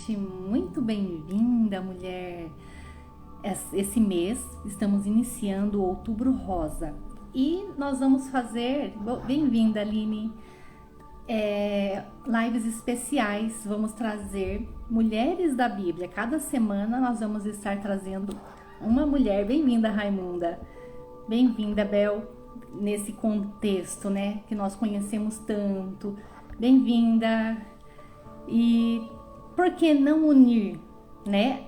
noite, muito bem-vinda, mulher. Esse mês estamos iniciando o Outubro Rosa e nós vamos fazer, bem-vinda, Aline, lives especiais. Vamos trazer mulheres da Bíblia. Cada semana nós vamos estar trazendo uma mulher. Bem-vinda, Raimunda. Bem-vinda, Bel, nesse contexto, né, que nós conhecemos tanto. Bem-vinda. E por que não unir, né,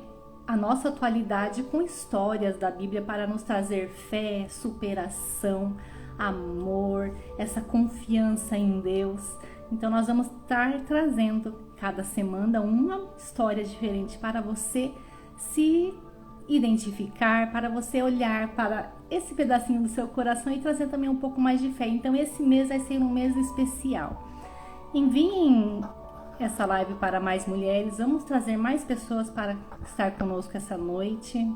a nossa atualidade com histórias da Bíblia para nos trazer fé, superação, amor, essa confiança em Deus? Então nós vamos estar trazendo cada semana uma história diferente para você se identificar, para você olhar para esse pedacinho do seu coração e trazer também um pouco mais de fé. Então esse mês vai ser um mês especial. Enviem essa live para mais mulheres. Vamos trazer mais pessoas para estar conosco essa noite.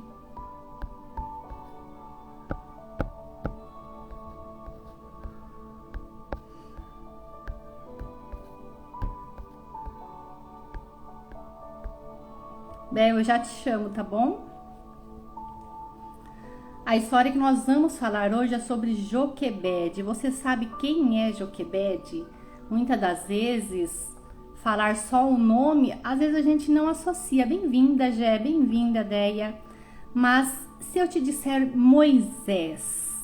Bel, eu já te chamo, tá bom? A história que nós vamos falar hoje é sobre Joquebede. Você sabe quem é Joquebede? Muitas das vezes, falar só o nome, às vezes a gente não associa. Bem-vinda, Gé, bem-vinda, Deia. Mas se eu te disser Moisés,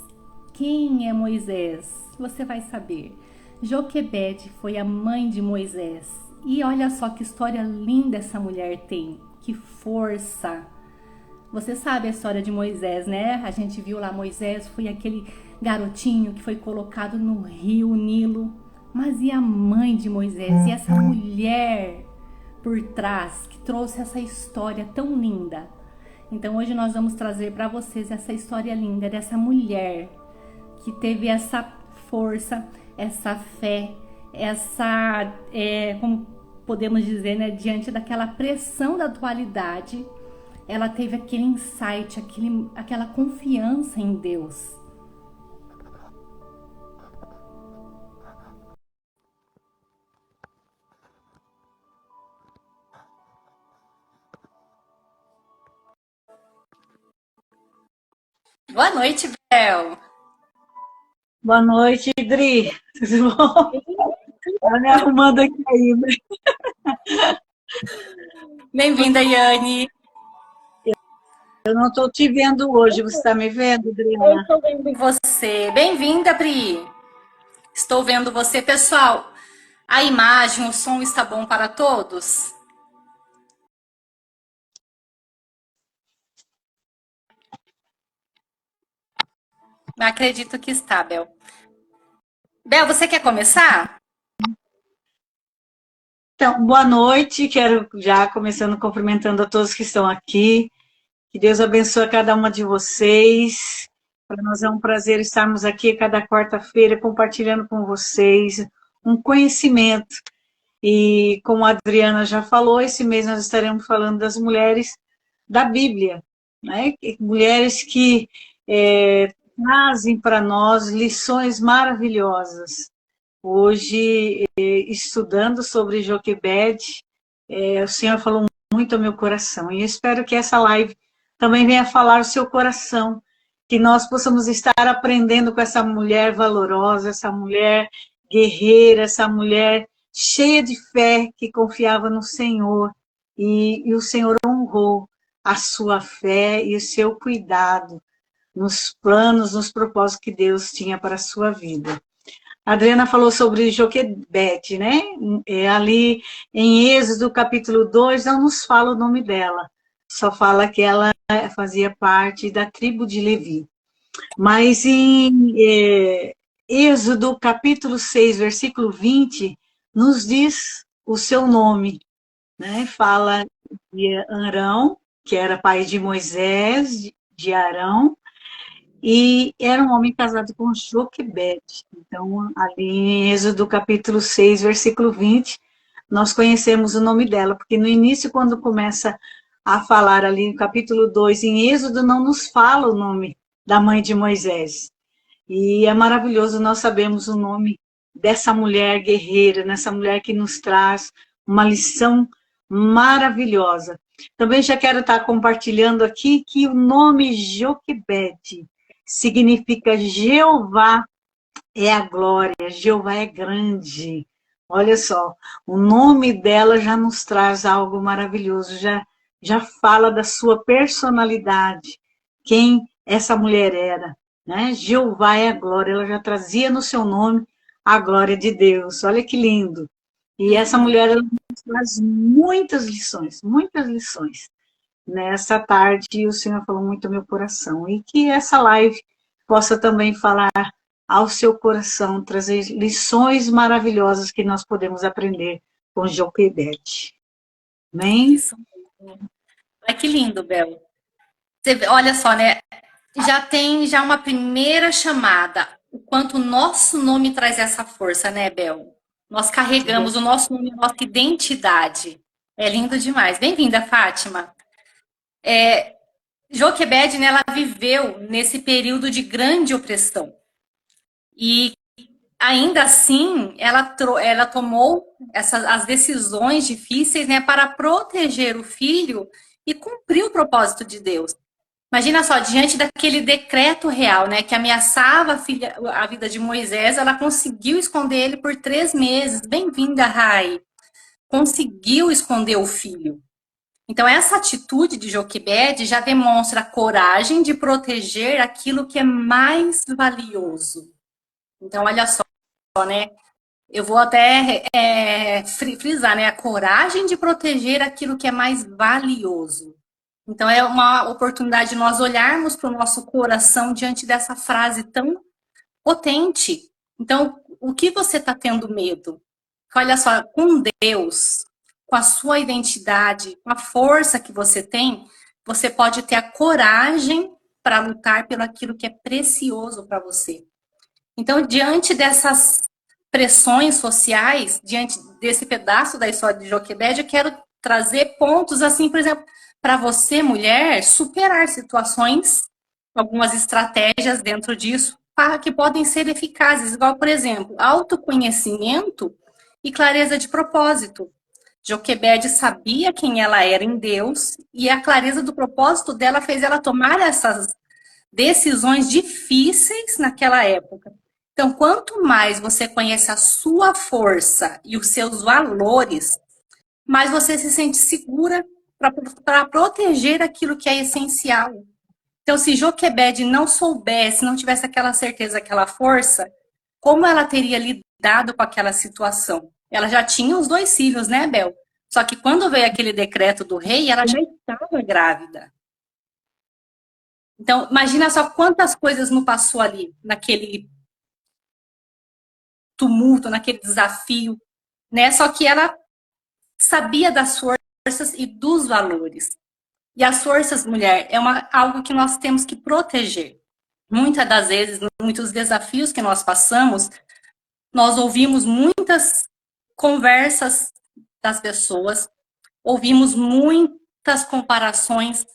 quem é Moisés? Você vai saber. Joquebede foi a mãe de Moisés. E olha só que história linda essa mulher tem. Que força! Você sabe a história de Moisés, né? A gente viu lá, Moisés foi aquele garotinho que foi colocado no rio Nilo. Mas e a mãe de Moisés? E essa mulher por trás que trouxe essa história tão linda? Então hoje nós vamos trazer para vocês essa história linda dessa mulher que teve essa força, essa fé, como podemos dizer, né, diante daquela pressão da atualidade, ela teve aquele insight, aquela confiança em Deus. Boa noite, Bel. Boa noite, Idri. Tudo bom? Tá me arrumando aqui ainda. Bem-vinda, Yane. Eu não estou te vendo hoje. Você está me vendo, Eu Adriana? estou vendo você. Bem-vinda, Pri. Estou vendo você. Pessoal, a imagem, o som está bom para todos? Acredito que está, Bel. Bel, você quer começar? Então, boa noite. Quero já começando cumprimentando a todos que estão aqui. Que Deus abençoe cada uma de vocês. Para nós é um prazer estarmos aqui cada quarta-feira compartilhando com vocês um conhecimento. E como a Adriana já falou, esse mês nós estaremos falando das mulheres da Bíblia, né? Mulheres que trazem para nós lições maravilhosas. Hoje, estudando sobre Joquebede, o Senhor falou muito ao meu coração, e eu espero que essa live também venha falar o seu coração, que nós possamos estar aprendendo com essa mulher valorosa, essa mulher guerreira, essa mulher cheia de fé, que confiava no Senhor, e o Senhor honrou a sua fé e o seu cuidado nos planos, nos propósitos que Deus tinha para a sua vida. A Adriana falou sobre Joquebede, né? Ali em Êxodo capítulo 2, não nos fala o nome dela, só fala que ela fazia parte da tribo de Levi. Mas em Êxodo capítulo 6, versículo 20, nos diz o seu nome, né? Fala de Arão, que era pai de Moisés, de Arão, e era um homem casado com Joquebede. Então, ali em Êxodo capítulo 6, versículo 20, nós conhecemos o nome dela, porque no início, quando começa a falar ali no capítulo 2, em Êxodo, não nos fala o nome da mãe de Moisés. E é maravilhoso nós sabemos o nome dessa mulher guerreira, nessa mulher que nos traz uma lição maravilhosa. Também já quero estar compartilhando aqui que o nome Joquebede significa Jeová é a glória, Jeová é grande. Olha só, o nome dela já nos traz algo maravilhoso, já fala da sua personalidade, quem essa mulher era, né? Jeová é a glória, ela já trazia no seu nome a glória de Deus. Olha que lindo. E essa mulher, ela nos traz muitas lições, muitas lições. Nessa tarde, o Senhor falou muito ao meu coração. E que essa live possa também falar ao seu coração, trazer lições maravilhosas que nós podemos aprender com Joquebede. Amém? Isso mesmo. Ai, que lindo, Bel. Olha só, né? Já tem uma primeira chamada. O quanto o nosso nome traz essa força, né, Bel? Nós carregamos o nosso nome, a nossa identidade. É lindo demais. Bem-vinda, Fátima. Joquebede, né, ela viveu nesse período de grande opressão. E ainda assim, ela tomou as decisões difíceis, né, para proteger o filho e cumprir o propósito de Deus. Imagina só, diante daquele decreto real, né, que ameaçava a vida de Moisés, ela conseguiu esconder ele por 3 meses. Bem-vinda, Rai. Conseguiu esconder o filho. Então, essa atitude de Joquebede já demonstra a coragem de proteger aquilo que é mais valioso. Então, olha só, né? Eu vou até frisar, né? A coragem de proteger aquilo que é mais valioso. Então, é uma oportunidade de nós olharmos para o nosso coração diante dessa frase tão potente. Então, o que você está tendo medo? Olha só, com Deus, com a sua identidade, com a força que você tem, você pode ter a coragem para lutar pelo aquilo que é precioso para você. Então, diante dessas pressões sociais, diante desse pedaço da história de Joquebede, eu quero trazer pontos assim, por exemplo, para você, mulher, superar situações, algumas estratégias dentro disso, que podem ser eficazes, igual, por exemplo, autoconhecimento e clareza de propósito. Joquebede sabia quem ela era em Deus e a clareza do propósito dela fez ela tomar essas decisões difíceis naquela época. Então, quanto mais você conhece a sua força e os seus valores, mais você se sente segura para proteger aquilo que é essencial. Então, se Joquebede não soubesse, não tivesse aquela certeza, aquela força, como ela teria lidado com aquela situação? Ela já tinha os 2 filhos, né, Bel? Só que quando veio aquele decreto do rei, ela já estava grávida. Então, imagina só quantas coisas não passou ali, naquele tumulto, naquele desafio, né? Só que ela sabia das forças e dos valores. E as forças, mulher, é algo que nós temos que proteger. Muitas das vezes, muitos desafios que nós passamos, nós ouvimos muitas conversas das pessoas, ouvimos muitas comparações.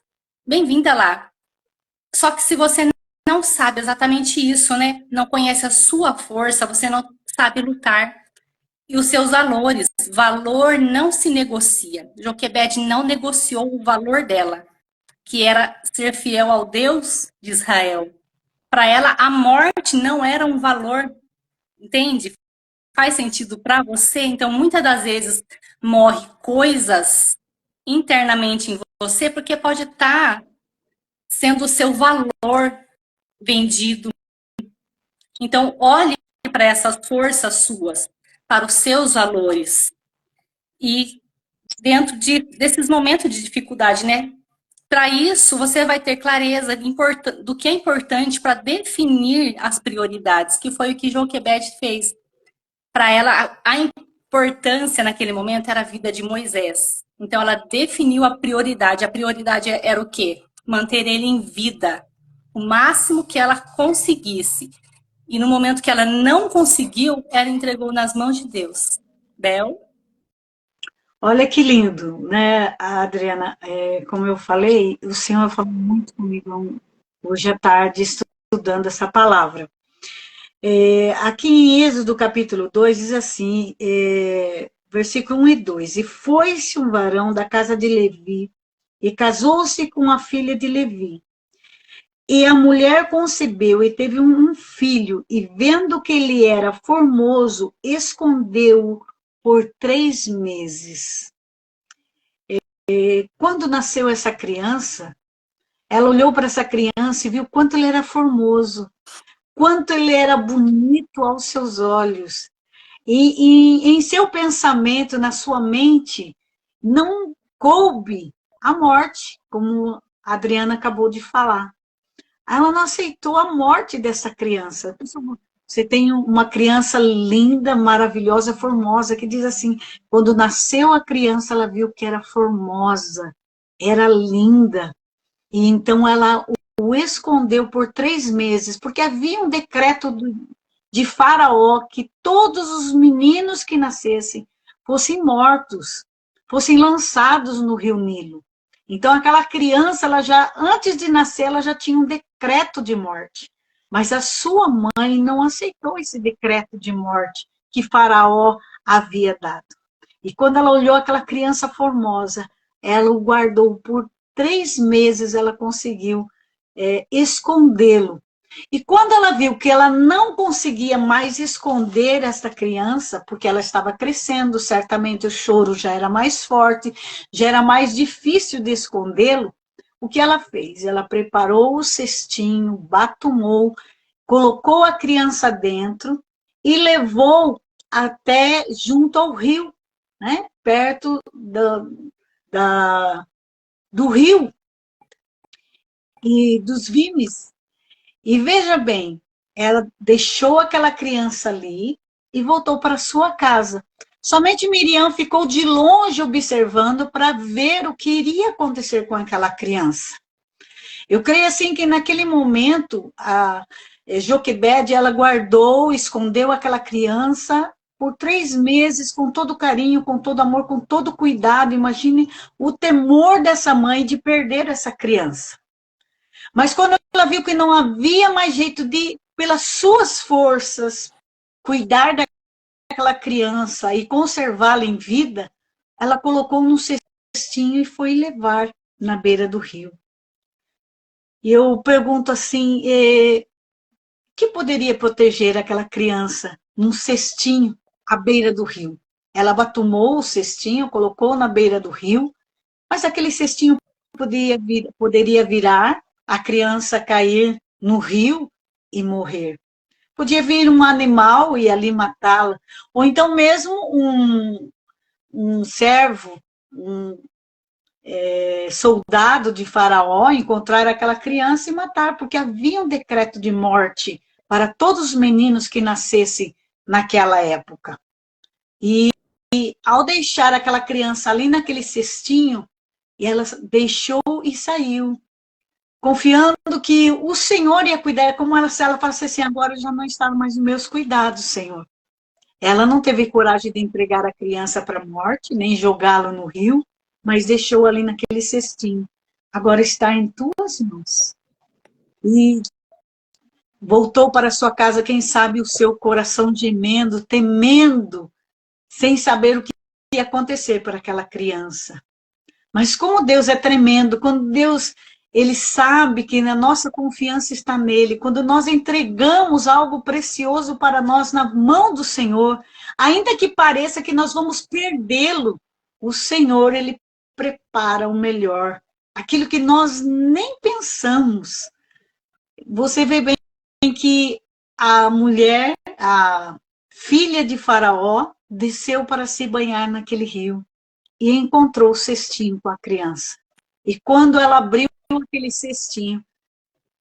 Bem-vinda lá. Só que se você não sabe exatamente isso, né? Não conhece a sua força, você não sabe lutar. E os seus valores. Valor não se negocia. Joquebede não negociou o valor dela, que era ser fiel ao Deus de Israel. Para ela, a morte não era um valor, entende? Faz sentido para você? Então, muitas das vezes, morre coisas internamente em você, porque pode estar sendo o seu valor vendido. Então, olhe para essas forças suas, para os seus valores. E dentro desses momentos de dificuldade, né? Para isso, você vai ter clareza do que é importante para definir as prioridades, que foi o que Joquebede fez. Para ela, a importância naquele momento era a vida de Moisés. Então, ela definiu a prioridade. A prioridade era o quê? Manter ele em vida, o máximo que ela conseguisse. E no momento que ela não conseguiu, ela entregou nas mãos de Deus. Bel? Olha que lindo, né, Adriana? Como eu falei, o Senhor falou muito comigo hoje à tarde, estudando essa palavra. Aqui em Êxodo capítulo 2 diz assim, versículo 1 e 2. E foi-se um varão da casa de Levi, e casou-se com a filha de Levi. E a mulher concebeu e teve um filho, e vendo que ele era formoso, escondeu-o por 3 meses. Quando nasceu essa criança, ela olhou para essa criança e viu quanto ele era formoso, quanto ele era bonito aos seus olhos. E em seu pensamento, na sua mente, não coube a morte, como a Adriana acabou de falar. Ela não aceitou a morte dessa criança. Você tem uma criança linda, maravilhosa, formosa, que diz assim, quando nasceu a criança, ela viu que era formosa, era linda. E então ela o escondeu por 3 meses, porque havia um decreto de Faraó que todos os meninos que nascessem fossem mortos, fossem lançados no rio Nilo. Então aquela criança, ela já antes de nascer, ela já tinha um decreto de morte. Mas a sua mãe não aceitou esse decreto de morte que Faraó havia dado. E quando ela olhou aquela criança formosa, ela o guardou por 3 meses, ela conseguiu escondê-lo. E quando ela viu que ela não conseguia mais esconder essa criança, porque ela estava crescendo, certamente o choro já era mais forte, já era mais difícil de escondê-lo, o que ela fez? Ela preparou o cestinho, batumou, colocou a criança dentro e levou até junto ao rio, né? Perto do rio e dos vimes. E veja bem, ela deixou aquela criança ali e voltou para sua casa. Somente Miriam ficou de longe observando para ver o que iria acontecer com aquela criança. Eu creio assim que naquele momento a Joquebede, ela guardou, escondeu aquela criança por 3 meses com todo carinho, com todo amor, com todo cuidado. Imagine o temor dessa mãe de perder essa criança. Mas quando ela viu que não havia mais jeito de, pelas suas forças, cuidar daquela criança e conservá-la em vida, ela colocou num cestinho e foi levar na beira do rio. E eu pergunto assim, que poderia proteger aquela criança num cestinho à beira do rio? Ela batumou o cestinho, colocou na beira do rio, mas aquele cestinho poderia virar, a criança cair no rio e morrer. Podia vir um animal e ali matá-la, ou então mesmo um servo, soldado de Faraó encontrar aquela criança e matar, porque havia um decreto de morte para todos os meninos que nascessem naquela época. E ao deixar aquela criança ali naquele cestinho, ela deixou e saiu, confiando que o Senhor ia cuidar, como ela, se ela falasse assim, agora já não está mais nos meus cuidados, Senhor. Ela não teve coragem de entregar a criança para a morte, nem jogá-la no rio, mas deixou ali naquele cestinho. Agora está em tuas mãos. E voltou para sua casa, quem sabe o seu coração gemendo, temendo, sem saber o que ia acontecer para aquela criança. Mas como Deus é tremendo, quando Deus, Ele sabe que a nossa confiança está nele, quando nós entregamos algo precioso para nós na mão do Senhor, ainda que pareça que nós vamos perdê-lo, o Senhor, Ele prepara o melhor, aquilo que nós nem pensamos. Você vê bem que a mulher, a filha de Faraó, desceu para se banhar naquele rio e encontrou o cestinho com a criança. E quando ela abriu aquele cestinho,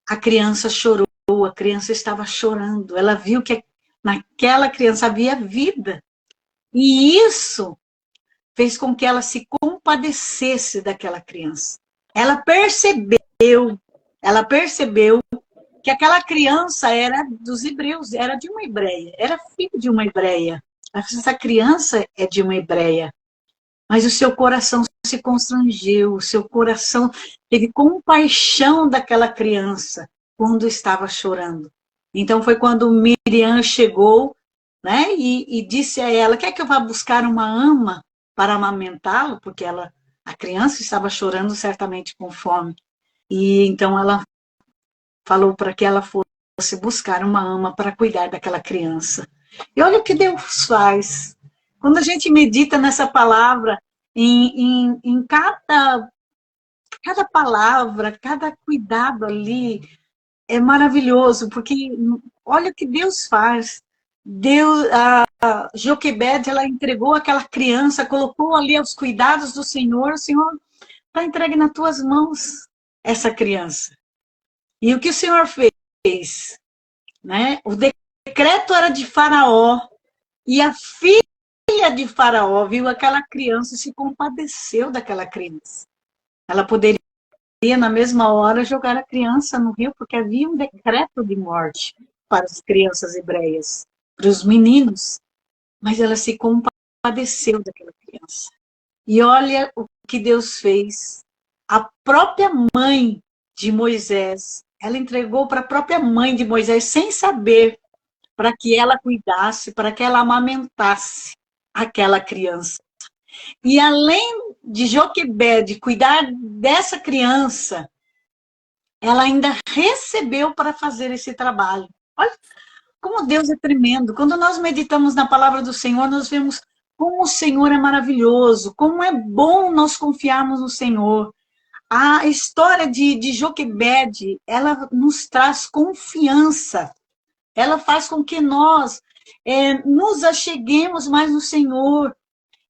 a criança chorou, a criança estava chorando. Ela viu que naquela criança havia vida. E isso fez com que ela se compadecesse daquela criança. Ela percebeu que aquela criança era dos hebreus, era de uma hebreia, era filho de uma hebreia. Essa criança é de uma hebreia. Mas o seu coração se constrangeu, o seu coração teve compaixão daquela criança quando estava chorando. Então foi quando Miriam chegou né? E disse a ela: quer que eu vá buscar uma ama para amamentá-lo? Porque a criança estava chorando certamente com fome. E então ela falou para que ela fosse buscar uma ama para cuidar daquela criança. E olha o que Deus faz. Quando a gente medita nessa palavra, em cada palavra, cada cuidado ali, é maravilhoso, porque olha o que Deus faz. Deus, a Joquebede, ela entregou aquela criança, colocou ali aos cuidados do Senhor. O Senhor está entregue nas tuas mãos essa criança. E o que o Senhor fez? Né? O decreto era de Faraó, e a filha de Faraó viu aquela criança e se compadeceu daquela criança. Ela poderia, na mesma hora, jogar a criança no rio, porque havia um decreto de morte para as crianças hebreias, para os meninos, mas ela se compadeceu daquela criança. E olha o que Deus fez. A própria mãe de Moisés, ela entregou para a própria mãe de Moisés, sem saber, para que ela cuidasse, para que ela amamentasse aquela criança. E além de Joquebede cuidar dessa criança, ela ainda recebeu para fazer esse trabalho. Olha como Deus é tremendo. Quando nós meditamos na palavra do Senhor, nós vemos como o Senhor é maravilhoso, como é bom nós confiarmos no Senhor. A história de Joquebede, ela nos traz confiança. Ela faz com que nós nos acheguemos mais no Senhor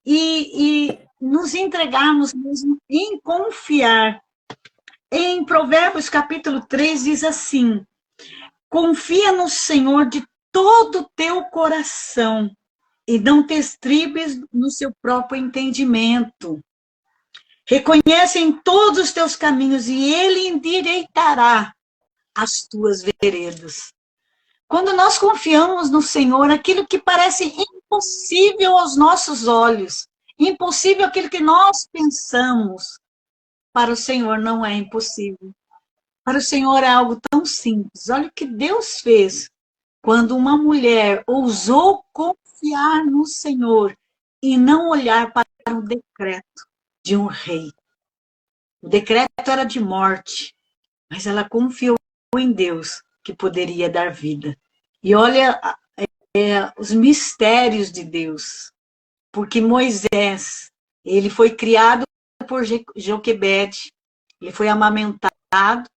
e nos entregarmos mesmo em confiar. Em Provérbios capítulo 3 diz assim: confia no Senhor de todo o teu coração e não te estribes no seu próprio entendimento. Reconhece em todos os teus caminhos e ele endireitará as tuas veredas. Quando nós confiamos no Senhor, aquilo que parece impossível aos nossos olhos, impossível aquilo que nós pensamos, para o Senhor não é impossível. Para o Senhor é algo tão simples. Olha o que Deus fez quando uma mulher ousou confiar no Senhor e não olhar para o decreto de um rei. O decreto era de morte, mas ela confiou em Deus que poderia dar vida. E olha os mistérios de Deus, porque Moisés, ele foi criado por Joquebede, ele foi amamentado,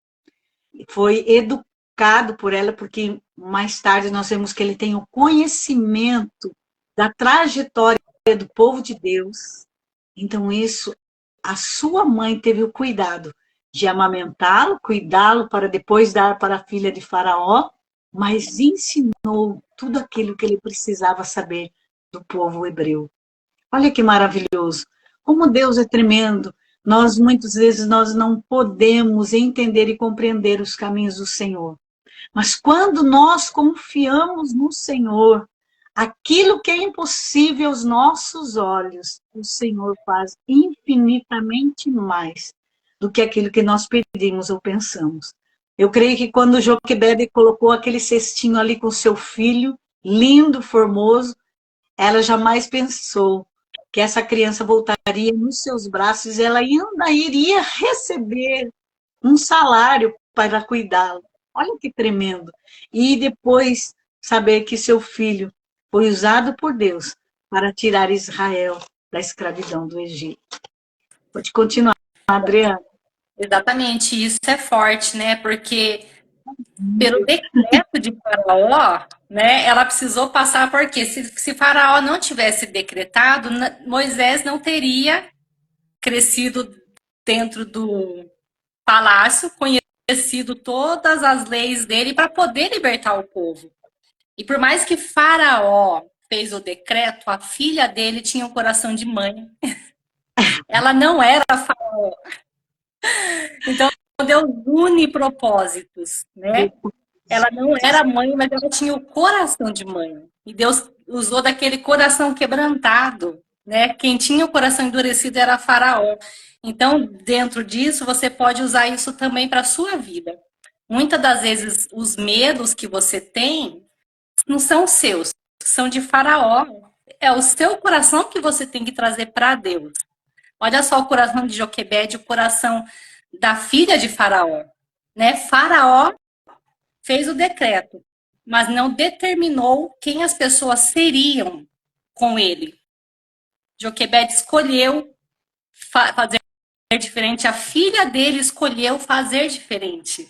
foi educado por ela, porque mais tarde nós vemos que ele tem o conhecimento da trajetória do povo de Deus. Então isso, a sua mãe teve o cuidado de amamentá-lo, cuidá-lo para depois dar para a filha de Faraó, mas ensinou tudo aquilo que ele precisava saber do povo hebreu. Olha que maravilhoso. Como Deus é tremendo. Muitas vezes, nós não podemos entender e compreender os caminhos do Senhor. Mas quando nós confiamos no Senhor, aquilo que é impossível aos nossos olhos, o Senhor faz infinitamente mais do que aquilo que nós pedimos ou pensamos. Eu creio que quando Joquebede colocou aquele cestinho ali com seu filho, lindo, formoso, ela jamais pensou que essa criança voltaria nos seus braços e ela ainda iria receber um salário para cuidá-lo. Olha que tremendo. E depois saber que seu filho foi usado por Deus para tirar Israel da escravidão do Egito. Pode continuar, Adriana. Exatamente, isso é forte, né? Porque pelo decreto de Faraó, né, ela precisou passar por quê? Se Faraó não tivesse decretado, Moisés não teria crescido dentro do palácio, conhecido todas as leis dele para poder libertar o povo. E por mais que Faraó fez o decreto, a filha dele tinha um coração de mãe. Ela não era Faraó. Então, Deus une propósitos, né? Ela não era mãe, mas ela tinha o coração de mãe. E Deus usou daquele coração quebrantado, né? Quem tinha o coração endurecido era Faraó. Então, dentro disso, você pode usar isso também para a sua vida. Muitas das vezes, os medos que você tem não são seus, são de Faraó. É o seu coração que você tem que trazer para Deus. Olha só o coração de Joquebede, o coração da filha de Faraó, né? Faraó fez o decreto, mas não determinou quem as pessoas seriam com ele. Joquebede escolheu fazer diferente, a filha dele escolheu fazer diferente.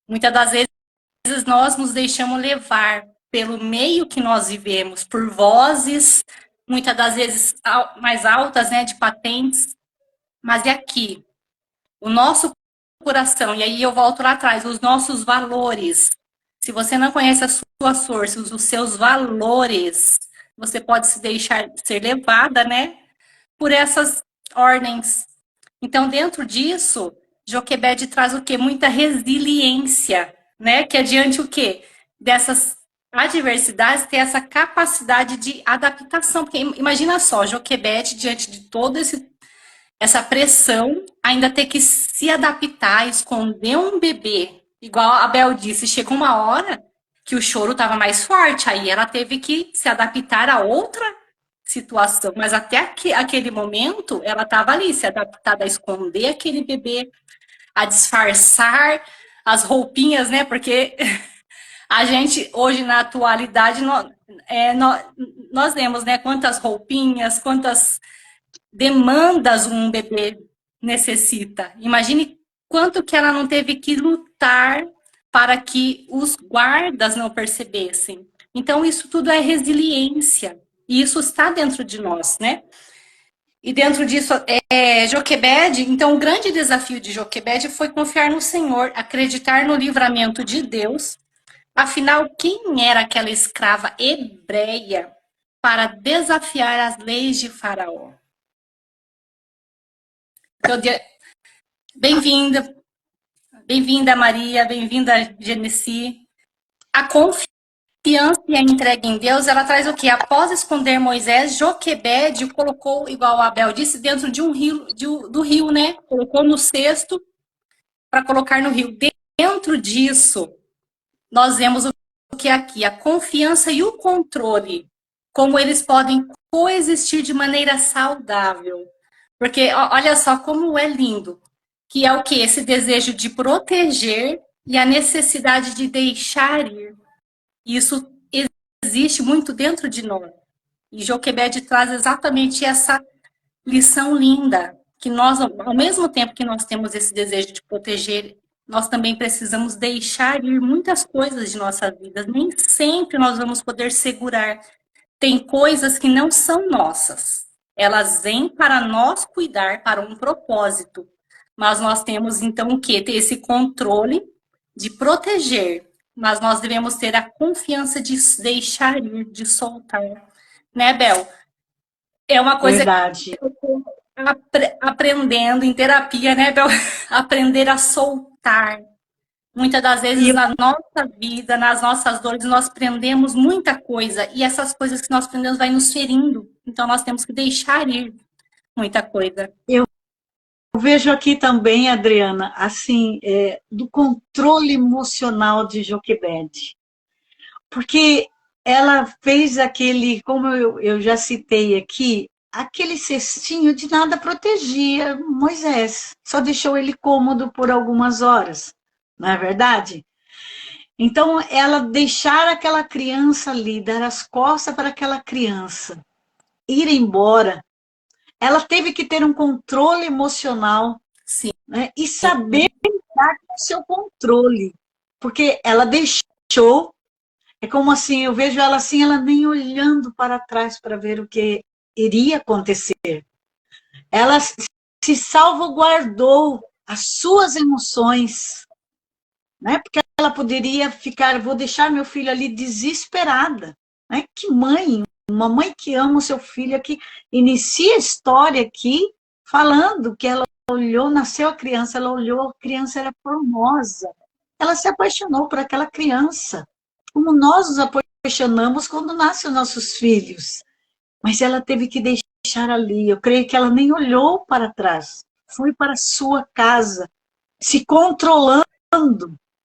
Muitas das vezes nós nos deixamos levar pelo meio que nós vivemos, por vozes, muitas das vezes mais altas, né, de patentes, mas e aqui? O nosso coração, e aí eu volto lá atrás, os nossos valores. Se você não conhece as suas forças, os seus valores, você pode se deixar ser levada, né, por essas ordens. Então, dentro disso, Joquebede traz o quê? Muita resiliência, né? Que adiante o quê? Dessas adversidades, ter essa capacidade de adaptação. Porque imagina só, Joquebede, diante de toda essa pressão, ainda ter que se adaptar, esconder um bebê. Igual a Bel disse, chegou uma hora que o choro estava mais forte, aí ela teve que se adaptar a outra situação, mas até aquele momento ela estava ali, se adaptada a esconder aquele bebê, a disfarçar as roupinhas, né? Porque a gente hoje na atualidade nós vemos, né? Quantas roupinhas, quantas demandas um bebê necessita. Imagine quanto que ela não teve que lutar para que os guardas não percebessem. Então isso tudo é resiliência. E isso está dentro de nós, né? E dentro disso, Joquebede, então o grande desafio de Joquebede foi confiar no Senhor, acreditar no livramento de Deus. Afinal, quem era aquela escrava hebreia para desafiar as leis de Faraó? Então, bem-vinda, bem-vinda Maria, bem-vinda Genesi. A confiança e a entrega em Deus, ela traz o quê? Após esconder Moisés, Joquebede o colocou, igual a Abel disse, dentro de um rio, do rio, né? Colocou no cesto para colocar no rio. Dentro disso, nós vemos o que é aqui, a confiança e o controle, como eles podem coexistir de maneira saudável. Porque olha só como é lindo, que é o que? Esse desejo de proteger e a necessidade de deixar ir. Isso existe muito dentro de nós. E Joquebede traz exatamente essa lição linda, que nós, ao mesmo tempo que nós temos esse desejo de proteger, nós também precisamos deixar ir muitas coisas de nossa vida. Nem sempre nós vamos poder segurar. Tem coisas que não são nossas. Elas vêm para nós cuidar, para um propósito. Mas nós temos, então, o quê? Ter esse controle de proteger, mas nós devemos ter a confiança de deixar ir, de soltar. Né, Bel? É uma coisa Verdade. que eu estou aprendendo em terapia, né, Bel? Aprender a soltar. Muitas das vezes na nossa vida, nas nossas dores, nós prendemos muita coisa. E essas coisas que nós prendemos vai nos ferindo. Então nós temos que deixar ir muita coisa. Eu vejo aqui também, Adriana, assim, do controle emocional de Joquebede. Porque ela fez aquele, como eu já citei aqui, aquele cestinho de nada protegia Moisés. Só deixou ele cômodo por algumas horas, não é verdade? Então, ela deixar aquela criança ali, dar as costas para aquela criança, ir embora, ela teve que ter um controle emocional. Sim. Né? E saber lidar com o seu controle. Porque ela deixou, é como assim, eu vejo ela assim, ela nem olhando para trás para ver o que iria acontecer. Ela se salvaguardou as suas emoções, né? Porque ela poderia ficar, vou deixar meu filho ali desesperada. Né? Que mãe, uma mãe que ama o seu filho, que inicia a história aqui falando que ela olhou, nasceu a criança, ela olhou, a criança era formosa. Ela se apaixonou por aquela criança, como nós nos apaixonamos quando nascem os nossos filhos. Mas ela teve que deixar ali, eu creio que ela nem olhou para trás, foi para a sua casa, se controlando,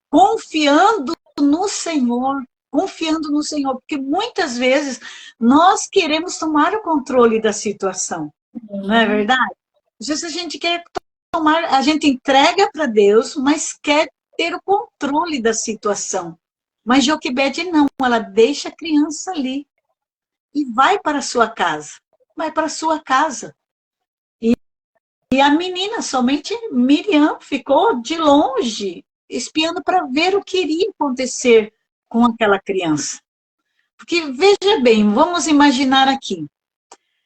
confiando no Senhor, confiando no Senhor, porque muitas vezes nós queremos tomar o controle da situação, não é verdade? Às vezes a gente quer tomar, a gente entrega para Deus, mas quer ter o controle da situação. Mas Joquebede não, ela deixa a criança ali e vai para a sua casa. Vai para a sua casa. E a menina, somente Miriam, ficou de longe, espiando para ver o que iria acontecer com aquela criança. Porque, veja bem, vamos imaginar aqui.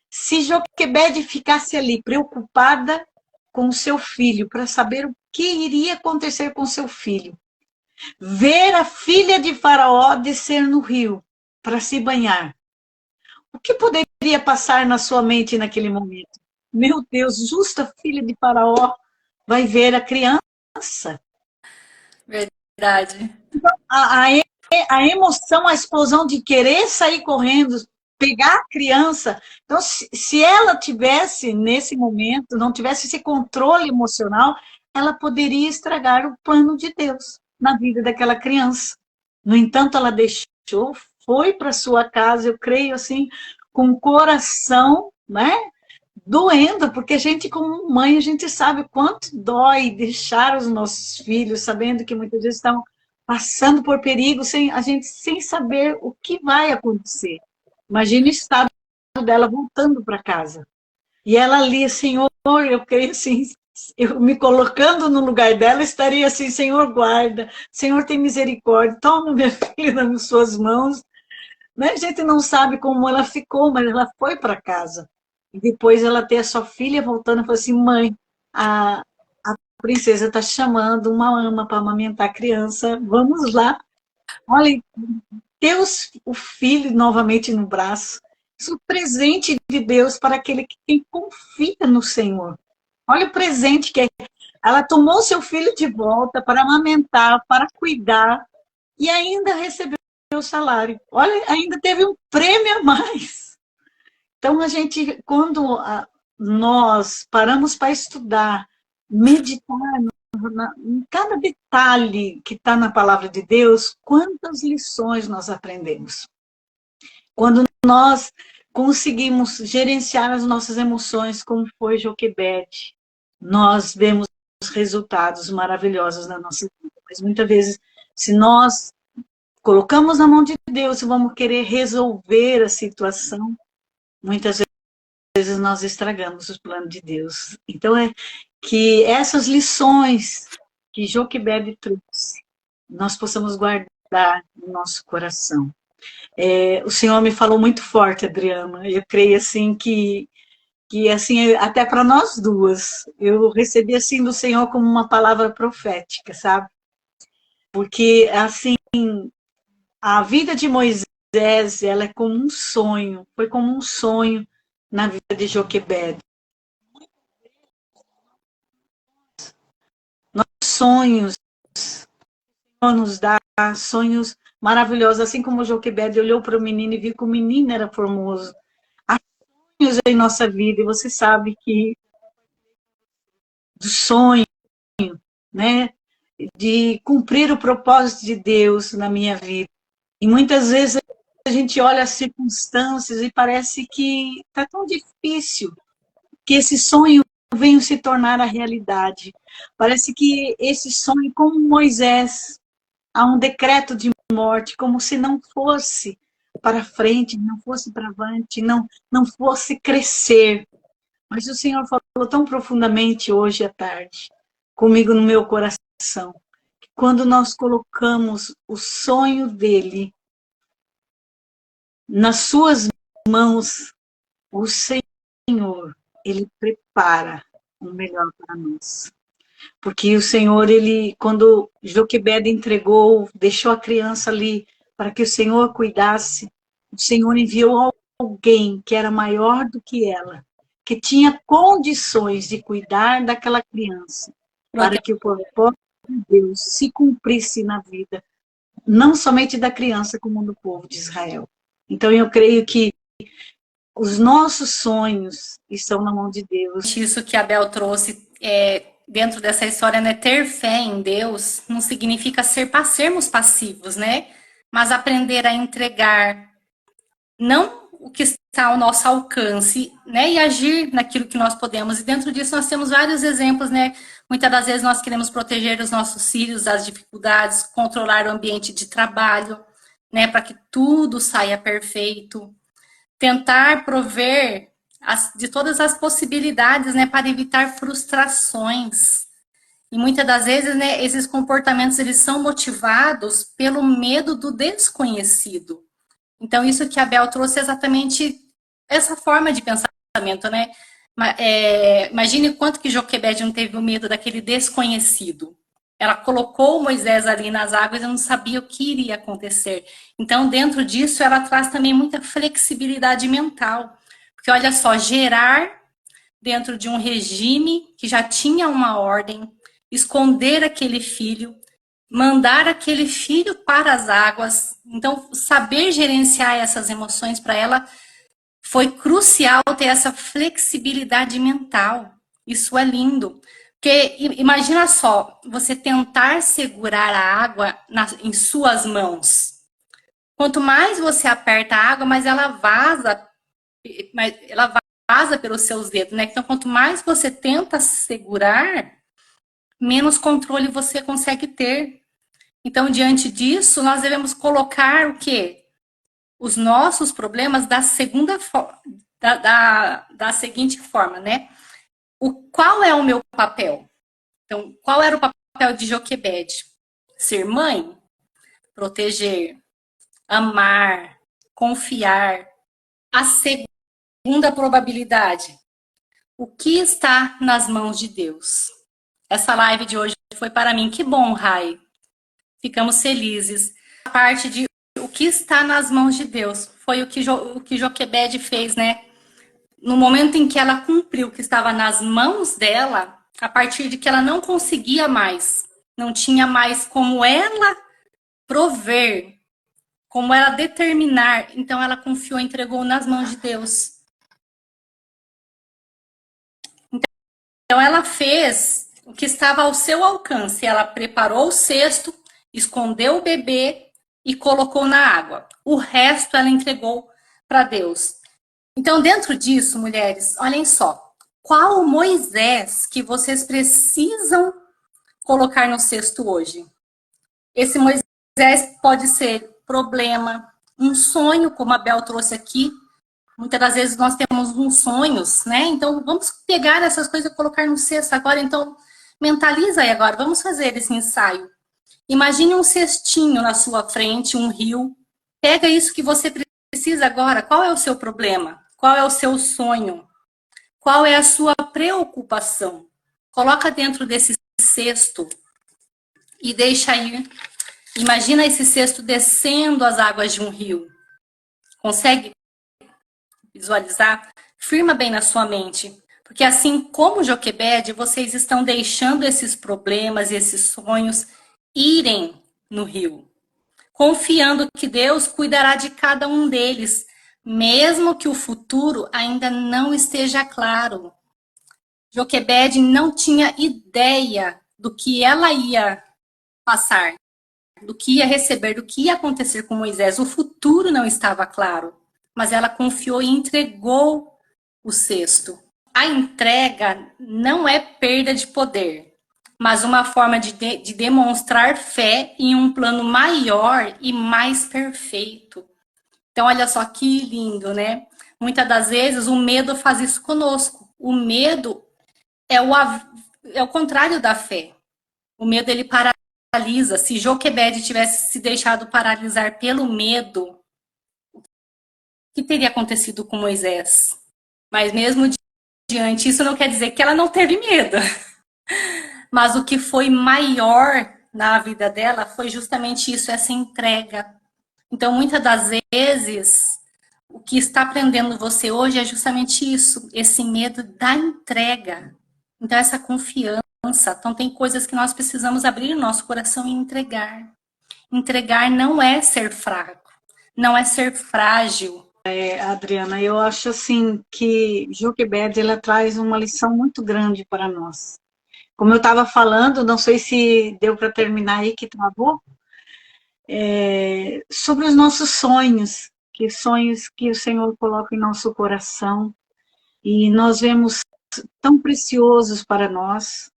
Se Joquebede ficasse ali preocupada com o seu filho, para saber o que iria acontecer com seu filho, ver a filha de Faraó descer no rio para se banhar, o que poderia passar na sua mente naquele momento? Meu Deus, justa filha de Faraó vai ver a criança. Verdade. A emoção, a explosão de querer sair correndo, pegar a criança. Então, se ela tivesse, nesse momento, não tivesse esse controle emocional, ela poderia estragar o plano de Deus na vida daquela criança. No entanto, ela deixou, foi para sua casa, eu creio assim, com o coração, né, doendo, porque a gente, como mãe, a gente sabe o quanto dói deixar os nossos filhos, sabendo que muitas vezes estão passando por perigo, a gente sem saber o que vai acontecer. Imagina o estado dela voltando para casa. E ela ali, Senhor, eu creio assim, eu me colocando no lugar dela, estaria assim, Senhor, guarda, Senhor, tem misericórdia, toma minha filha nas suas mãos. Né? A gente não sabe como ela ficou, mas ela foi para casa. E depois ela ter a sua filha voltando e falou assim, mãe, a princesa está chamando uma ama para amamentar a criança, vamos lá. Olha, ter o filho novamente no braço, isso é um presente de Deus para aquele que confia no Senhor. Olha o presente que é. Ela tomou seu filho de volta para amamentar, para cuidar, e ainda recebeu o salário. Olha, ainda teve um prêmio a mais. Então, a gente, quando nós paramos para estudar, meditar em cada detalhe que está na palavra de Deus, quantas lições nós aprendemos. Quando nós conseguimos gerenciar as nossas emoções, como foi Joquebede, nós vemos resultados maravilhosos na nossa vida. Mas muitas vezes, se nós colocamos na mão de Deus e vamos querer resolver a situação, muitas vezes nós estragamos o plano de Deus. Então, é que essas lições que Joquebede trouxe, nós possamos guardar no nosso coração. O Senhor me falou muito forte, Adriana. Eu creio assim que assim, até para nós duas, eu recebi assim do Senhor como uma palavra profética, sabe? Porque assim, a vida de Moisés, ela é como um sonho, foi como um sonho na vida de Joquebede. Nossos sonhos, o Senhor nos dá sonhos maravilhosos, assim como Joquebede olhou para o menino e viu que o menino era formoso. Há sonhos em nossa vida, e você sabe que do sonho, né, de cumprir o propósito de Deus na minha vida. E muitas vezes a gente olha as circunstâncias e parece que está tão difícil que esse sonho venha se tornar a realidade. Parece que esse sonho, como Moisés, há um decreto de morte, como se não fosse para frente, não fosse para avante, não fosse crescer. Mas o Senhor falou tão profundamente hoje à tarde, comigo no meu coração, que quando nós colocamos o sonho dele nas suas mãos, o Senhor, ele prepara o melhor para nós. Porque o Senhor, ele, quando Joquebede entregou, deixou a criança ali para que o Senhor cuidasse, o Senhor enviou alguém que era maior do que ela, que tinha condições de cuidar daquela criança, para que o propósito de Deus se cumprisse na vida, não somente da criança, como do povo de Israel. Então, eu creio que os nossos sonhos estão na mão de Deus. Isso que a Bel trouxe dentro dessa história, né? Ter fé em Deus não significa sermos passivos, né? mas aprender a entregar não o que está ao nosso alcance, né, e agir naquilo que nós podemos. E dentro disso nós temos vários exemplos, né? Muitas das vezes nós queremos proteger os nossos filhos das dificuldades, controlar o ambiente de trabalho, né, para que tudo saia perfeito. Tentar prover de todas as possibilidades, né, para evitar frustrações. E muitas das vezes, né, esses comportamentos eles são motivados pelo medo do desconhecido. Então, isso que a Bel trouxe é exatamente essa forma de pensamento, né? Imagine quanto que Joquebede não teve o medo daquele desconhecido. Ela colocou Moisés ali nas águas e não sabia o que iria acontecer. Então, dentro disso, ela traz também muita flexibilidade mental. Porque, olha só, gerar dentro de um regime que já tinha uma ordem, esconder aquele filho, mandar aquele filho para as águas. Então, saber gerenciar essas emoções para ela foi crucial, ter essa flexibilidade mental. Isso é lindo. Porque imagina só, você tentar segurar a água em suas mãos. Quanto mais você aperta a água, mais ela vaza pelos seus dedos, né? Então, quanto mais você tenta segurar, menos controle você consegue ter. Então, diante disso, nós devemos colocar o quê? Os nossos problemas da seguinte forma, né? Qual é o meu papel? Então, qual era o papel de Joquebede? Ser mãe, proteger, amar, confiar. A segunda probabilidade, o que está nas mãos de Deus? Essa live de hoje foi para mim. Que bom, Rai. Ficamos felizes. A parte de o que está nas mãos de Deus foi o que Joquebede fez, né? No momento em que ela cumpriu o que estava nas mãos dela, a partir de que ela não conseguia mais, não tinha mais como ela prover, como ela determinar, então ela confiou, entregou nas mãos de Deus. Então ela fez o que estava ao seu alcance, ela preparou o cesto, escondeu o bebê e colocou na água. O resto ela entregou para Deus. Então, dentro disso, mulheres, olhem só. Qual o Moisés que vocês precisam colocar no cesto hoje? Esse Moisés pode ser problema, um sonho, como a Bel trouxe aqui. Muitas das vezes nós temos uns sonhos, né? Então, vamos pegar essas coisas e colocar no cesto agora. Então, mentaliza aí agora. Vamos fazer esse ensaio. Imagine um cestinho na sua frente, um rio. Pega isso que você precisa agora. Qual é o seu problema? Qual é o seu sonho? Qual é a sua preocupação? Coloca dentro desse cesto e deixa ir. Imagina esse cesto descendo as águas de um rio. Consegue visualizar? Firma bem na sua mente. Porque assim como Joquebede, vocês estão deixando esses problemas, esses sonhos irem no rio. Confiando que Deus cuidará de cada um deles, mesmo que o futuro ainda não esteja claro. Joquebede não tinha ideia do que ela ia passar, do que ia receber, do que ia acontecer com Moisés. O futuro não estava claro, mas ela confiou e entregou o cesto. A entrega não é perda de poder, mas uma forma de demonstrar fé em um plano maior e mais perfeito. Então, olha só que lindo, né? Muitas das vezes o medo faz isso conosco. O medo é o contrário da fé. O medo, ele paralisa. Se Joquebede tivesse se deixado paralisar pelo medo, o que teria acontecido com Moisés? Mas mesmo diante, isso não quer dizer que ela não teve medo. Mas o que foi maior na vida dela foi justamente isso, essa entrega. Então, muitas das vezes, o que está prendendo você hoje é justamente isso, esse medo da entrega. Então, essa confiança. Então, tem coisas que nós precisamos abrir o nosso coração e entregar. Entregar não é ser fraco, não é ser frágil. Adriana, eu acho assim que Joquebede, ela traz uma lição muito grande para nós. Como eu estava falando, não sei se deu para terminar aí que travou. sobre os nossos sonhos que o Senhor coloca em nosso coração, e nós vemos tão preciosos para nós,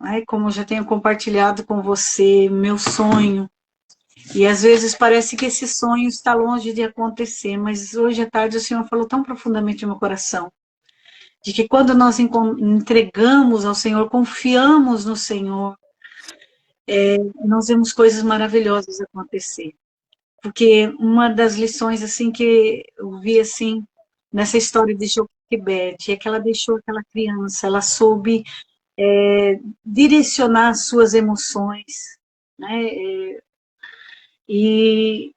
né? Como eu já tenho compartilhado com você, meu sonho, e às vezes parece que esse sonho está longe de acontecer, mas hoje à tarde o Senhor falou tão profundamente no meu coração, de que quando nós entregamos ao Senhor, confiamos no Senhor, nós vemos coisas maravilhosas acontecer. Porque uma das lições assim que eu vi assim nessa história de Joquebede é que ela deixou aquela criança, ela soube direcionar as suas emoções, né? E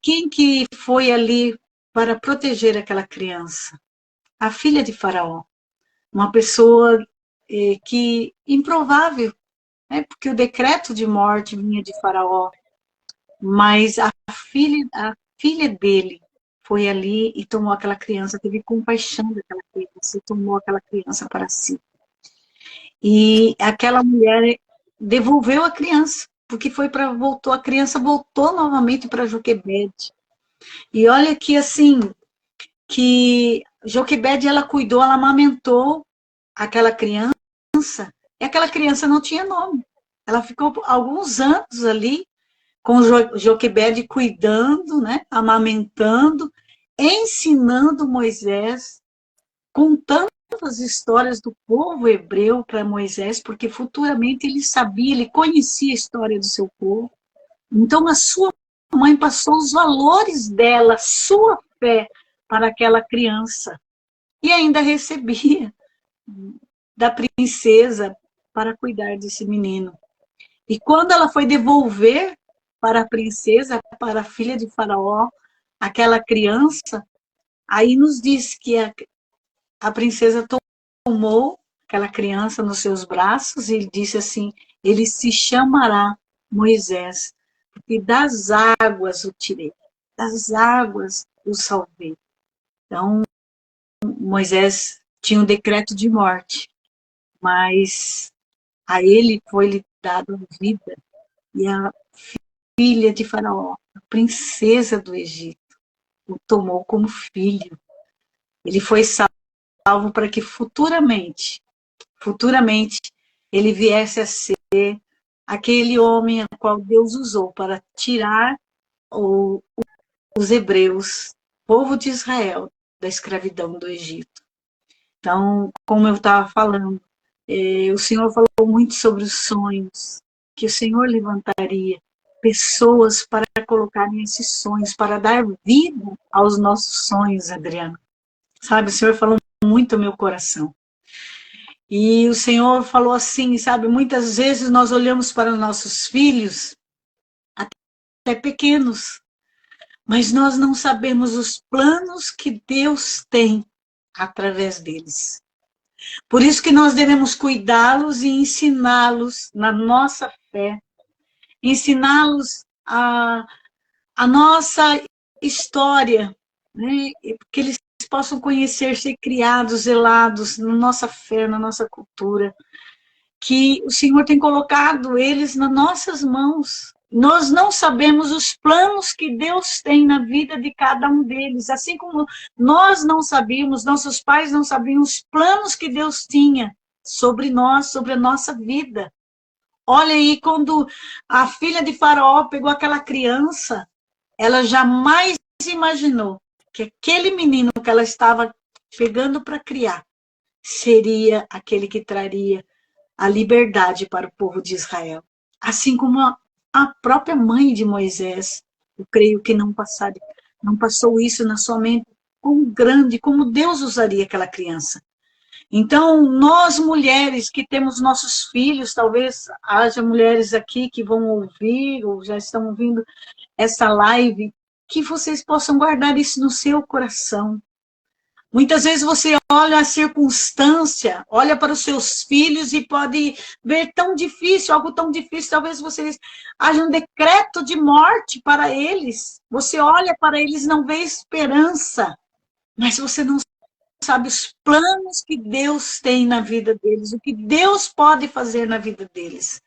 quem que foi ali para proteger aquela criança? A filha de Faraó, uma pessoa que improvável, né? Porque o decreto de morte vinha de Faraó, mas a filha dele foi ali e tomou aquela criança, teve compaixão daquela criança e tomou aquela criança para si. E aquela mulher devolveu a criança, porque a criança voltou novamente para Joquebede. E olha que assim, que Joquebede, ela cuidou, ela amamentou aquela criança, e aquela criança não tinha nome. Ela ficou alguns anos ali, com Joquebede cuidando, né, amamentando, ensinando Moisés, contando as histórias do povo hebreu para Moisés, porque futuramente ele sabia, ele conhecia a história do seu povo. Então a sua mãe passou os valores dela, sua fé, para aquela criança. E ainda recebia da princesa para cuidar desse menino. E quando ela foi devolver para a princesa, para a filha de Faraó, aquela criança, aí nos diz que a princesa tomou aquela criança nos seus braços e disse assim, ele se chamará Moisés, porque das águas o tirei, das águas o salvei. Então, Moisés tinha um decreto de morte, mas a ele foi-lhe dado vida, e a filha de Faraó, a princesa do Egito, o tomou como filho. Ele foi salvo para que futuramente, ele viesse a ser aquele homem a qual Deus usou para tirar os hebreus, povo de Israel, da escravidão do Egito. Então, como eu estava falando, o Senhor falou muito sobre os sonhos, que o Senhor levantaria pessoas para colocarem esses sonhos, para dar vida aos nossos sonhos, Adriana. Sabe, o Senhor falou muito ao meu coração. E o Senhor falou assim, sabe, muitas vezes nós olhamos para os nossos filhos, até pequenos, mas nós não sabemos os planos que Deus tem através deles. Por isso que nós devemos cuidá-los e ensiná-los na nossa fé, ensiná-los a nossa história, né? Que eles possam conhecer, ser criados, zelados na nossa fé, na nossa cultura, que o Senhor tem colocado eles nas nossas mãos. Nós não sabemos os planos que Deus tem na vida de cada um deles, assim como nós não sabíamos, nossos pais não sabiam os planos que Deus tinha sobre nós, sobre a nossa vida. Olha aí, quando a filha de Faraó pegou aquela criança, ela jamais imaginou que aquele menino que ela estava pegando para criar seria aquele que traria a liberdade para o povo de Israel. Assim como a própria mãe de Moisés, eu creio que não passou isso na sua mente, como Deus usaria aquela criança. Então, nós mulheres que temos nossos filhos, talvez haja mulheres aqui que vão ouvir, ou já estão ouvindo essa live, que vocês possam guardar isso no seu coração. Muitas vezes você olha a circunstância, olha para os seus filhos e pode ver tão difícil, algo tão difícil, talvez vocês haja um decreto de morte para eles. Você olha para eles e não vê esperança, mas você não sabe os planos que Deus tem na vida deles, o que Deus pode fazer na vida deles.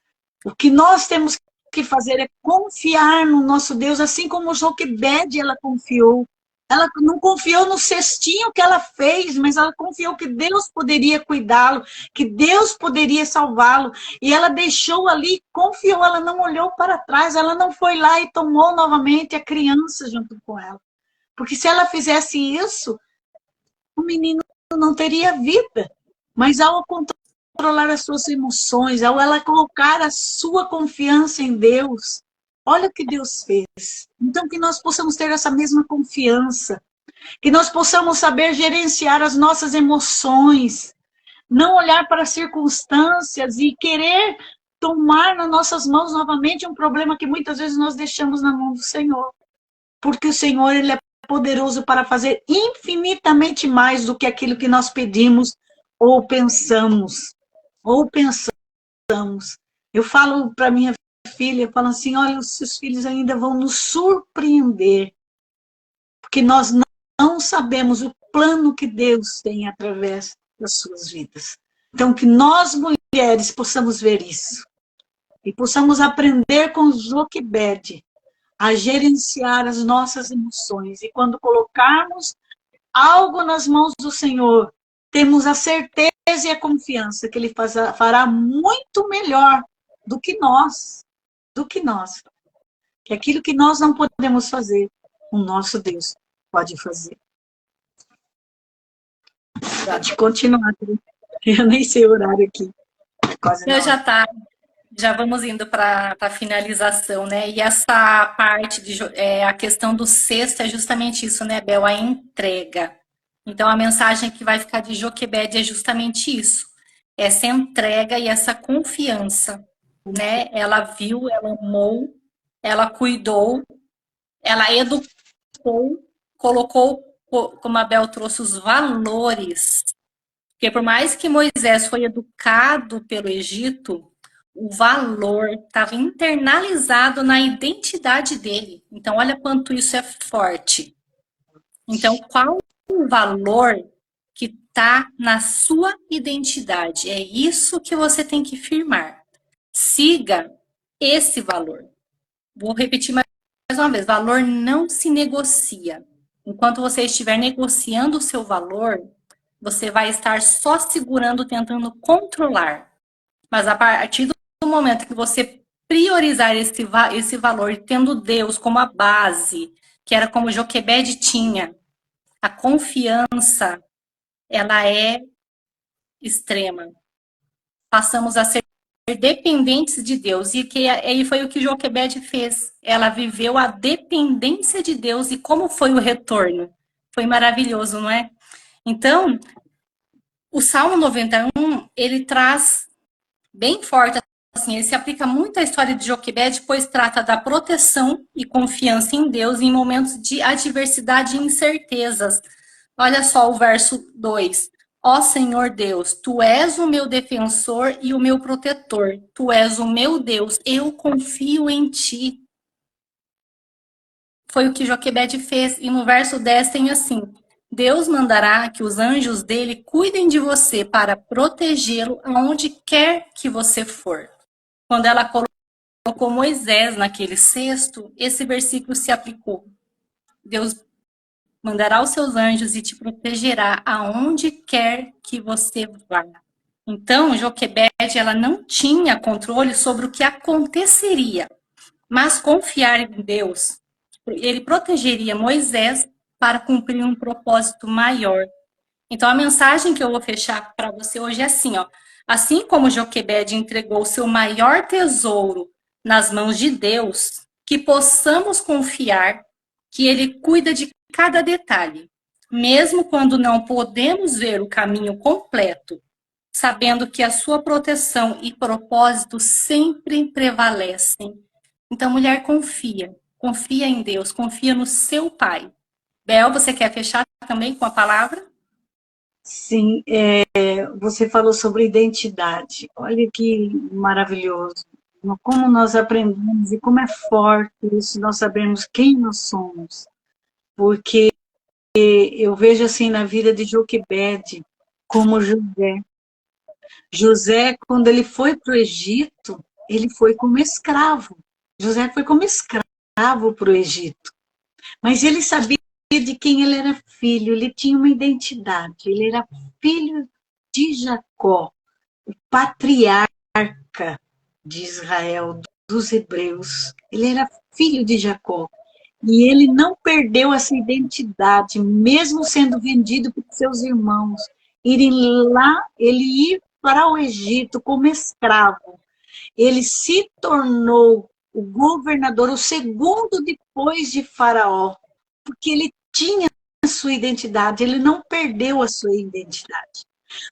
O que nós temos que fazer é confiar no nosso Deus, assim como Joquebede ela confiou. Ela não confiou no cestinho que ela fez, mas ela confiou que Deus poderia cuidá-lo, que Deus poderia salvá-lo. E ela deixou ali, confiou, ela não olhou para trás, ela não foi lá e tomou novamente a criança junto com ela. Porque se ela fizesse isso, o menino não teria vida. Mas ao controlar as suas emoções, ao ela colocar a sua confiança em Deus, olha o que Deus fez. Então, que nós possamos ter essa mesma confiança, que nós possamos saber gerenciar as nossas emoções, não olhar para as circunstâncias e querer tomar nas nossas mãos novamente um problema que muitas vezes nós deixamos na mão do Senhor. Porque o Senhor, Ele é poderoso para fazer infinitamente mais do que aquilo que nós pedimos ou pensamos. Eu falo para minha filha, eu falo assim, olha, os seus filhos ainda vão nos surpreender, porque nós não sabemos o plano que Deus tem através das suas vidas. Então, que nós, mulheres, possamos ver isso, e possamos aprender com Joquebede a gerenciar as nossas emoções, e quando colocarmos algo nas mãos do Senhor, temos a certeza e a confiança que Ele fará muito melhor do que nós. Que aquilo que nós não podemos fazer, o nosso Deus pode fazer. Pode continuar, eu nem sei o horário aqui. Quase eu já vamos indo para a finalização, né? E essa parte a questão do cesto é justamente isso, né, Bel? A entrega. Então a mensagem que vai ficar de Joquebede é justamente isso. Essa entrega e essa confiança. Né? Ela viu, ela amou, ela cuidou, ela educou, colocou, como a Bel trouxe, os valores. Porque por mais que Moisés foi educado pelo Egito, o valor estava internalizado na identidade dele. Então, olha quanto isso é forte. Então, qual o valor que está na sua identidade? É isso que você tem que firmar. Siga esse valor. Vou repetir mais uma vez. Valor não se negocia. Enquanto você estiver negociando o seu valor, você vai estar só segurando, tentando controlar. Mas a partir do momento que você priorizar esse valor, tendo Deus como a base, que era como Joquebede tinha, a confiança, ela é extrema. Passamos a ser dependentes de Deus, e aí foi o que Joquebede fez. Ela viveu a dependência de Deus, e como foi o retorno? Foi maravilhoso, não é? Então, o Salmo 91, ele traz bem forte, assim, ele se aplica muito à história de Joquebede, pois trata da proteção e confiança em Deus em momentos de adversidade e incertezas. Olha só o verso 2. Ó Senhor Deus, Tu és o meu defensor e o meu protetor. Tu és o meu Deus, eu confio em Ti. Foi o que Joquebede fez. E no verso 10 tem assim: Deus mandará que os anjos dele cuidem de você para protegê-lo aonde quer que você for. Quando ela colocou Moisés naquele cesto, esse versículo se aplicou. Deus mandará os seus anjos e te protegerá aonde quer que você vá. Então, Joquebede, ela não tinha controle sobre o que aconteceria, mas confiar em Deus, ele protegeria Moisés para cumprir um propósito maior. Então, a mensagem que eu vou fechar para você hoje é assim, ó. Assim como Joquebede entregou o seu maior tesouro nas mãos de Deus, que possamos confiar que Ele cuida de cada detalhe, mesmo quando não podemos ver o caminho completo, sabendo que a sua proteção e propósito sempre prevalecem. Então, mulher, confia em Deus, confia no seu Pai. Bel, você quer fechar também com a palavra? Sim, você falou sobre identidade. Olha que maravilhoso. Como nós aprendemos e como é forte isso, nós sabemos quem nós somos. Porque eu vejo assim na vida de Joquebede, como José. José, quando ele foi para o Egito, ele foi como escravo. José foi como escravo para o Egito. Mas ele sabia de quem ele era filho, ele tinha uma identidade. Ele era filho de Jacó, o patriarca de Israel, dos hebreus. Ele era filho de Jacó. E ele não perdeu essa identidade, mesmo sendo vendido por seus irmãos. Ele ir para o Egito como escravo. Ele se tornou o governador, o segundo depois de Faraó, porque ele tinha a sua identidade, ele não perdeu a sua identidade.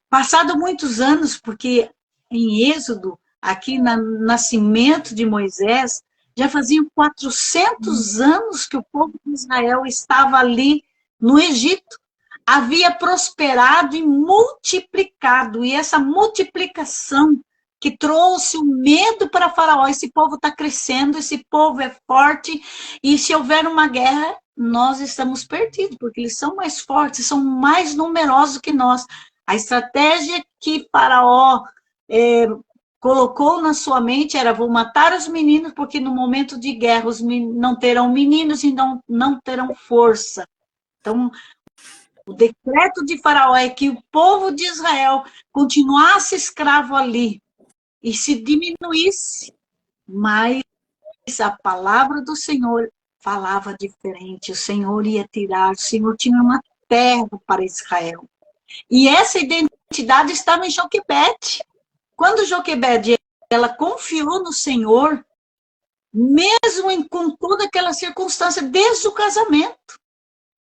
Passado muitos anos, porque em Êxodo, aqui no nascimento de Moisés, já faziam 400 anos que o povo de Israel estava ali no Egito. Havia prosperado e multiplicado, e essa multiplicação que trouxe o medo para Faraó, esse povo está crescendo, esse povo é forte, e se houver uma guerra, nós estamos perdidos, porque eles são mais fortes, são mais numerosos que nós. A estratégia que Faraó colocou na sua mente era: vou matar os meninos, porque no momento de guerra os não terão meninos e não terão força. Então, o decreto de Faraó é que o povo de Israel continuasse escravo ali e se diminuísse, mas a palavra do Senhor falava diferente. O Senhor ia tirar, o Senhor tinha uma terra para Israel. E essa identidade estava em Joquebede. Quando Joquebede, ela confiou no Senhor, mesmo com toda aquela circunstância, desde o casamento.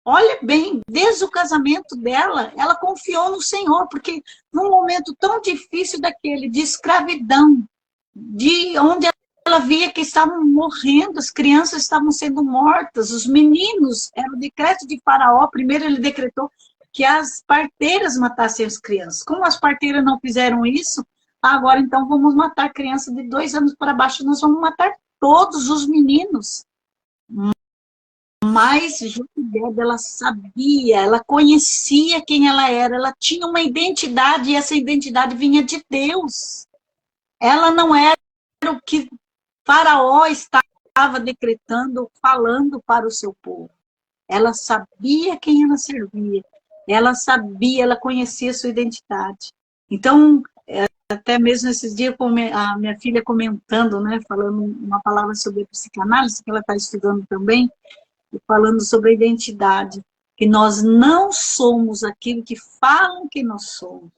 Olha bem, desde o casamento dela, ela confiou no Senhor, porque num momento tão difícil daquele, de escravidão, de onde ela via que estavam morrendo, as crianças estavam sendo mortas, os meninos, era o decreto de Faraó, primeiro ele decretou que as parteiras matassem as crianças. Como as parteiras não fizeram isso, agora então vamos matar crianças de 2 anos para baixo, nós vamos matar todos os meninos. Mas Joquebede, ela sabia, ela conhecia quem ela era, ela tinha uma identidade, e essa identidade vinha de Deus. Ela não era o que Faraó estava decretando, falando para o seu povo. Ela sabia quem ela servia, ela sabia, ela conhecia a sua identidade. Então, até mesmo esses dias, a minha filha comentando, né, falando uma palavra sobre a psicanálise, que ela está estudando também, falando sobre a identidade, que nós não somos aquilo que falam que nós somos,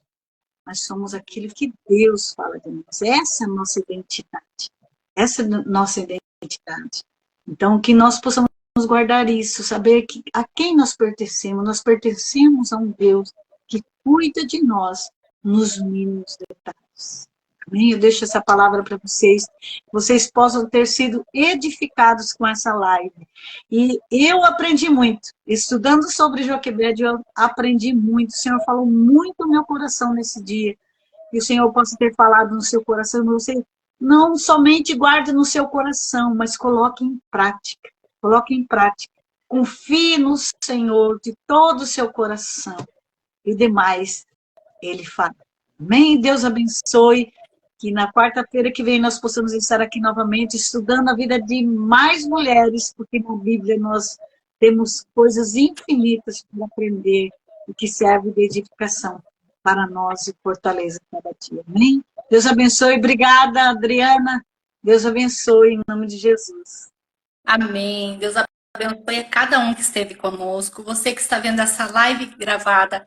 mas somos aquilo que Deus fala de nós. Essa é a nossa identidade. Essa é a nossa identidade. Então, que nós possamos guardar isso, saber que, a quem nós pertencemos a um Deus que cuida de nós nos mínimos detalhes. Amém? Eu deixo essa palavra para vocês, que vocês possam ter sido edificados com essa live. E eu aprendi muito. Estudando sobre Joquebede, eu aprendi muito. O Senhor falou muito no meu coração nesse dia. Que o Senhor possa ter falado no seu coração. Você não somente guarde no seu coração, mas coloque em prática. Coloque em prática. Confie no Senhor de todo o seu coração. E demais, Ele fala. Amém? Deus abençoe. Que na quarta-feira que vem nós possamos estar aqui novamente estudando a vida de mais mulheres, porque na Bíblia nós temos coisas infinitas para aprender e que serve de edificação para nós e fortaleza cada dia. Amém? Deus abençoe. Obrigada, Adriana. Deus abençoe em nome de Jesus. Amém. Deus abençoe a cada um que esteve conosco. Você que está vendo essa live gravada,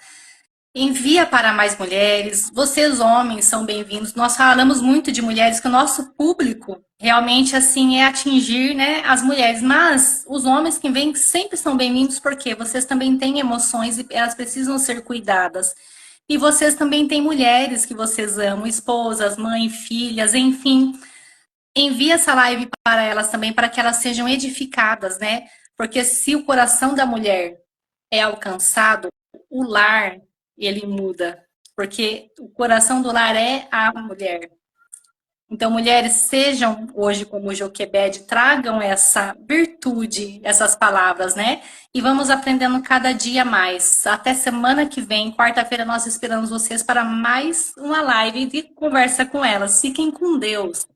envia para mais mulheres. Vocês, homens, são bem-vindos. Nós falamos muito de mulheres, que o nosso público realmente assim é atingir, né, as mulheres. Mas os homens que vêm sempre são bem-vindos, porque vocês também têm emoções e elas precisam ser cuidadas. E vocês também têm mulheres que vocês amam, esposas, mães, filhas, enfim. Envia essa live para elas também, para que elas sejam edificadas, né? Porque se o coração da mulher é alcançado, o lar ele muda, porque o coração do lar é a mulher. Então, mulheres, sejam hoje como Joquebede, tragam essa virtude, essas palavras, né? E vamos aprendendo cada dia mais. Até semana que vem, quarta-feira, nós esperamos vocês para mais uma live de conversa com elas. Fiquem com Deus.